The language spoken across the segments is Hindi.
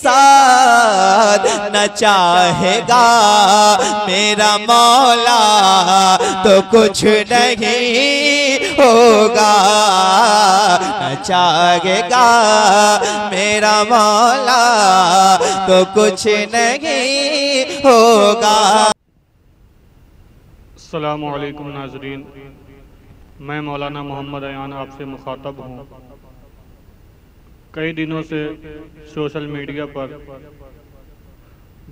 साथ न चाहेगा मेरा मौला तो कुछ नहीं होगा, न चाहेगा मेरा मौला तो कुछ नहीं होगा। अस्सलामु अलैकुम नाज़रीन, मैं मौलाना मोहम्मद अयान आपसे मुखातब हूँ। कई दिनों से सोशल मीडिया पर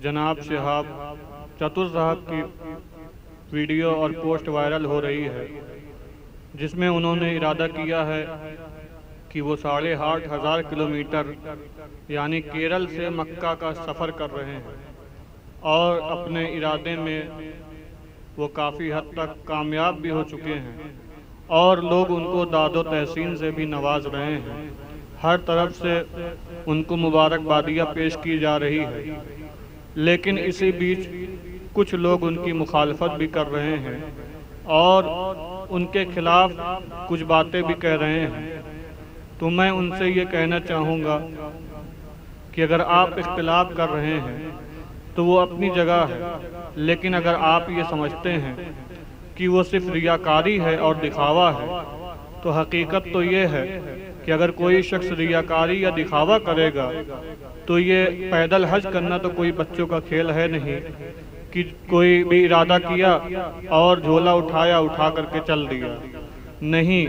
जनाब शिहाब चतुर साहब की वीडियो और पोस्ट वायरल हो रही है, जिसमें उन्होंने इरादा किया है कि वो 8,500 किलोमीटर यानी केरल से मक्का का सफ़र कर रहे हैं और अपने इरादे में वो काफ़ी हद तक कामयाब भी हो चुके हैं और लोग उनको दादो तहसीन से भी नवाज रहे हैं। हर तरफ से उनको मुबारकबादियाँ पेश की जा रही है, लेकिन इसी बीच कुछ लोग उनकी मुखालफत भी कर रहे हैं और उनके खिलाफ कुछ बातें भी कह रहे हैं। तो मैं उनसे ये कहना चाहूँगा कि अगर आप इख्तिलाफ कर रहे हैं तो वो अपनी जगह है, लेकिन अगर आप ये समझते हैं कि वो सिर्फ रियाकारी है और दिखावा है, तो हकीकत तो ये है कि अगर कोई शख्स रियाकारी या दिखावा करेगा तो ये पैदल हज करना तो कोई बच्चों का खेल है नहीं कि कोई भी इरादा किया और झोला उठाया, उठा करके चल दिया। नहीं,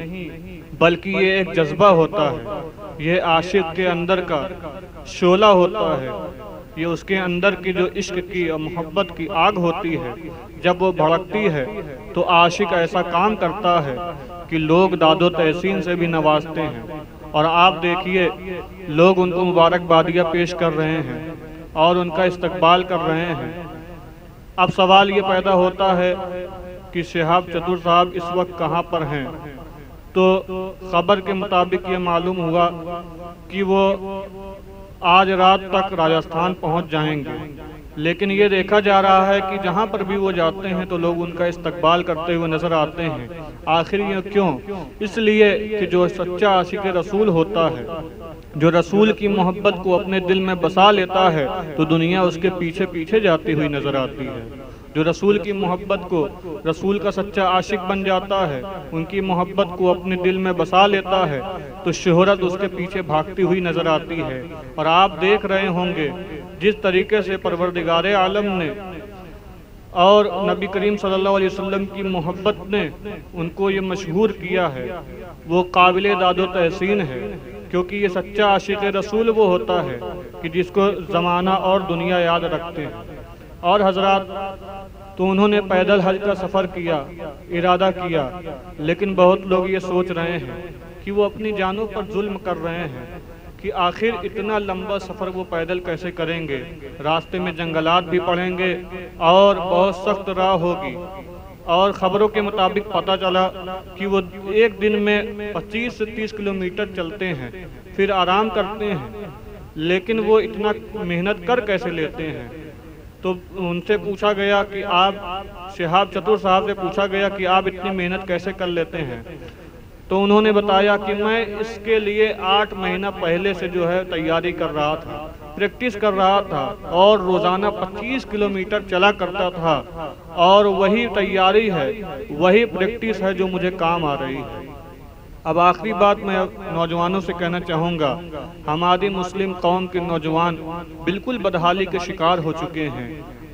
बल्कि ये एक जज्बा होता है, ये आशिक के अंदर का शोला होता है, ये उसके अंदर की जो इश्क की और मोहब्बत की आग होती है, जब वो भड़कती है तो आशिक ऐसा काम करता है कि लोग दादो तहसीन से भी नवाजते हैं। और आप देखिए, लोग उनको मुबारकबादियाँ पेश कर रहे हैं और उनका इस्तकबाल कर रहे हैं। अब सवाल ये पैदा होता है कि शिहाब चतुर साहब इस वक्त कहाँ पर हैं। तो खबर के मुताबिक ये मालूम हुआ कि वो आज रात तक राजस्थान पहुंच जाएंगे, लेकिन ये देखा जा रहा है कि जहां पर भी वो जाते हैं तो लोग उनका इस्तकबाल करते हुए नजर आते हैं। आखिर ये क्यों? इसलिए कि जो सच्चा आशिक रसूल होता है, जो रसूल की मोहब्बत को अपने दिल में बसा लेता है, तो दुनिया उसके पीछे पीछे जाती हुई नजर आती है। जो रसूल की मोहब्बत को, रसूल का सच्चा आशिक बन जाता है, उनकी मोहब्बत को अपने दिल में बसा लेता है, तो शोहरत उसके पीछे भागती हुई नजर आती है। और आप देख रहे होंगे जिस तरीके से परवरदिगारे आलम ने और नबी करीम सल्लल्लाहु अलैहि वसल्लम की मोहब्बत ने उनको ये मशहूर किया है, वो काबिले दादो तहसीन है। क्योंकि ये सच्चा आशिक रसूल वो होता है कि जिसको ज़माना और दुनिया याद रखते हैं। और हजरात, तो उन्होंने पैदल हज का सफ़र किया, इरादा किया, लेकिन बहुत लोग ये सोच रहे हैं कि वो अपनी जानों पर जुल्म कर रहे हैं कि आखिर इतना लंबा सफ़र वो पैदल कैसे करेंगे। रास्ते में जंगलात भी पड़ेंगे और बहुत सख्त राह होगी। और ख़बरों के मुताबिक पता चला कि वो एक दिन में 25 से 30 किलोमीटर चलते हैं, फिर आराम करते हैं, लेकिन वो इतना मेहनत कर कैसे लेते हैं। तो उनसे पूछा गया कि आप, शिहाब चतुर साहब से पूछा गया कि आप इतनी मेहनत कैसे कर लेते हैं। तो उन्होंने बताया कि मैं इसके लिए 8 महीना पहले से जो है तैयारी कर रहा था, प्रैक्टिस कर रहा था और रोज़ाना 25 किलोमीटर चला करता था। और वही तैयारी है, वही प्रैक्टिस है जो मुझे काम आ रही है। अब आखिरी बात मैं नौजवानों से कहना चाहूँगा, हमारी मुस्लिम कौम के नौजवान बिल्कुल बदहाली के शिकार हो चुके हैं।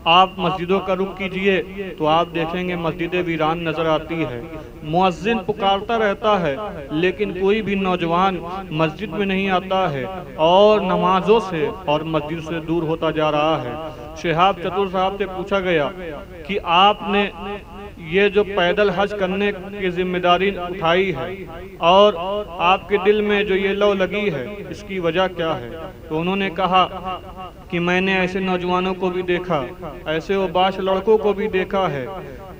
आप मस्जिदों का रुख कीजिए तो आप देखेंगे मस्जिदें वीरान नज़र आती है, मुअज्जिन पुकारता रहता है, लेकिन कोई भी नौजवान मस्जिद में नहीं आता है और नमाजों से और मस्जिद से दूर होता जा रहा है। शिहाब चतुर साहब से पूछा गया कि आपने ये जो पैदल हज करने की जिम्मेदारी उठाई है और आपके दिल में जो ये लौ लगी है, इसकी वजह क्या है। तो उन्होंने कहा कि मैंने ऐसे नौजवानों को भी देखा, ऐसे वो बाश लड़कों को भी देखा है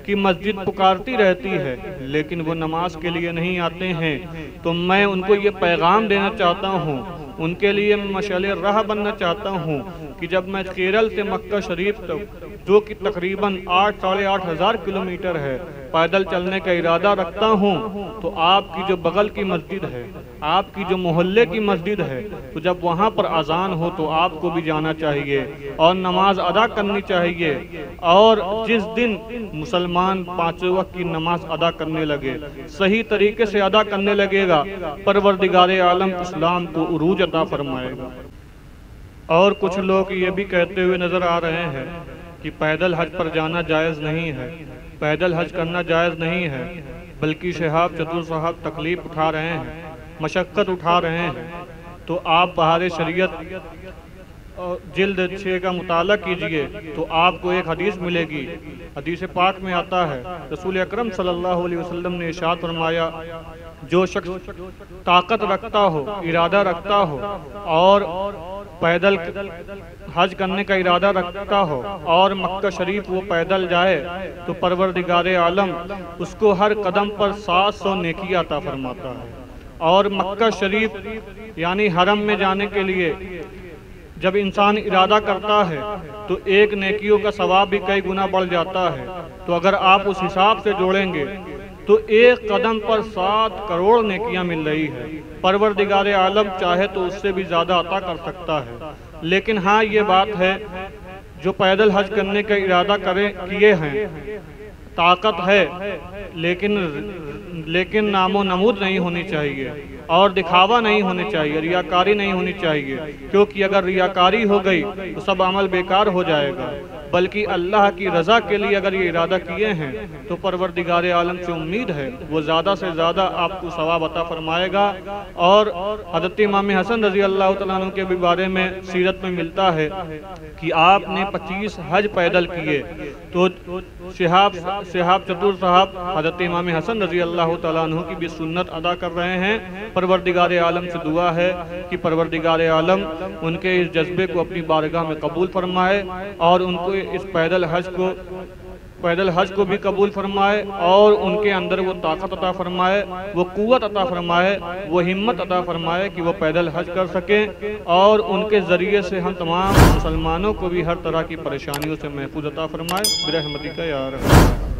कि मस्जिद पुकारती रहती है लेकिन वो नमाज के लिए नहीं आते हैं। तो मैं उनको ये पैगाम देना चाहता हूँ, उनके लिए मशाले राह बनना चाहता हूँ कि जब मैं केरल से मक्का शरीफ तक जो कि तकरीबन 8 साढ़े 8 हज़ार किलोमीटर है, पैदल चलने का इरादा रखता हूँ, तो आपकी जो बगल की मस्जिद है, आपकी जो मोहल्ले की मस्जिद है, तो जब वहाँ पर अजान हो तो आपको भी जाना चाहिए और नमाज अदा करनी चाहिए। और जिस दिन मुसलमान 5 वक्त की नमाज अदा करने लगे, सही तरीके से अदा करने लगेगा, परवरदिगार आलम इस्लाम को उरूज अता फरमाएगा। और कुछ लोग ये भी कहते हुए नज़र आ रहे हैं कि पैदल हज पर जाना जायज़ नहीं है, पैदल हज करना जायज़ नहीं है, बल्कि शहाब चतुर साहब तकलीफ़ उठा रहे हैं, मशक्क़त उठा रहे हैं। तो आप बहारे शरीयत जिल्द 6 का मुताला कीजिए तो आपको एक हदीस मिलेगी। हदीस पाक में आता है, रसूल अकरम सल्लल्लाहु अलैहि वसल्लम ने इरशाद फरमाया, जो शख्स ताकत रखता हो, इरादा रखता हो और पैदल हज करने का इरादा रखता हो और मक्का शरीफ वो पैदल जाए, तो परवरदिगार आलम उसको हर कदम पर 700 नेकी अता फरमाता है। और मक्का शरीफ यानी हरम में जाने के लिए जब इंसान इरादा करता है तो एक नेकियों का सवाब भी कई गुना बढ़ जाता है। तो अगर आप उस हिसाब से जोड़ेंगे तो एक कदम पर 7 करोड़ नेकियां मिल रही है। परवरदिगार आलम चाहे तो उससे भी ज़्यादा अता कर सकता है। लेकिन हाँ, ये बात है, जो पैदल हज करने का इरादा किए हैं, ताकत है, लेकिन नामो नमूद नहीं होनी चाहिए और दिखावा नहीं होनी चाहिए, रियाकारी नहीं होनी चाहिए, क्योंकि अगर रियाकारी हो गई तो सब अमल बेकार हो जाएगा। बल्कि अल्लाह की रज़ा के लिए अगर ये इरादा किए हैं तो परवरदिगार आलम से उम्मीद है वो ज़्यादा से ज़्यादा आपको सवाब अता फरमाएगा। और हज़रत इमाम हसन रज़ी अल्लाह तआला अन्हु के भी बारे में सीरत में मिलता है कि आपने 25 हज पैदल किए। तो शहाब चतुर साहब हज़रत इमाम हसन रज़ी अल्लाह तआला अन्हु की भी सुन्नत अदा कर रहे हैं। परवरदिगार आलम से दुआ है कि परवरदिगार आलम उनके इस जज्बे को अपनी बारगाह में कबूल फरमाए और उनको इस पैदल हज को भी कबूल फरमाए और उनके अंदर वो ताकत अता फरमाए, वो कुव्वत अता फरमाए, वो हिम्मत अता फरमाए कि वो पैदल हज कर सकें और उनके ज़रिए से हम तमाम मुसलमानों को भी हर तरह की परेशानियों से महफूज अता फरमाए। बिरहमतिका या रहमान।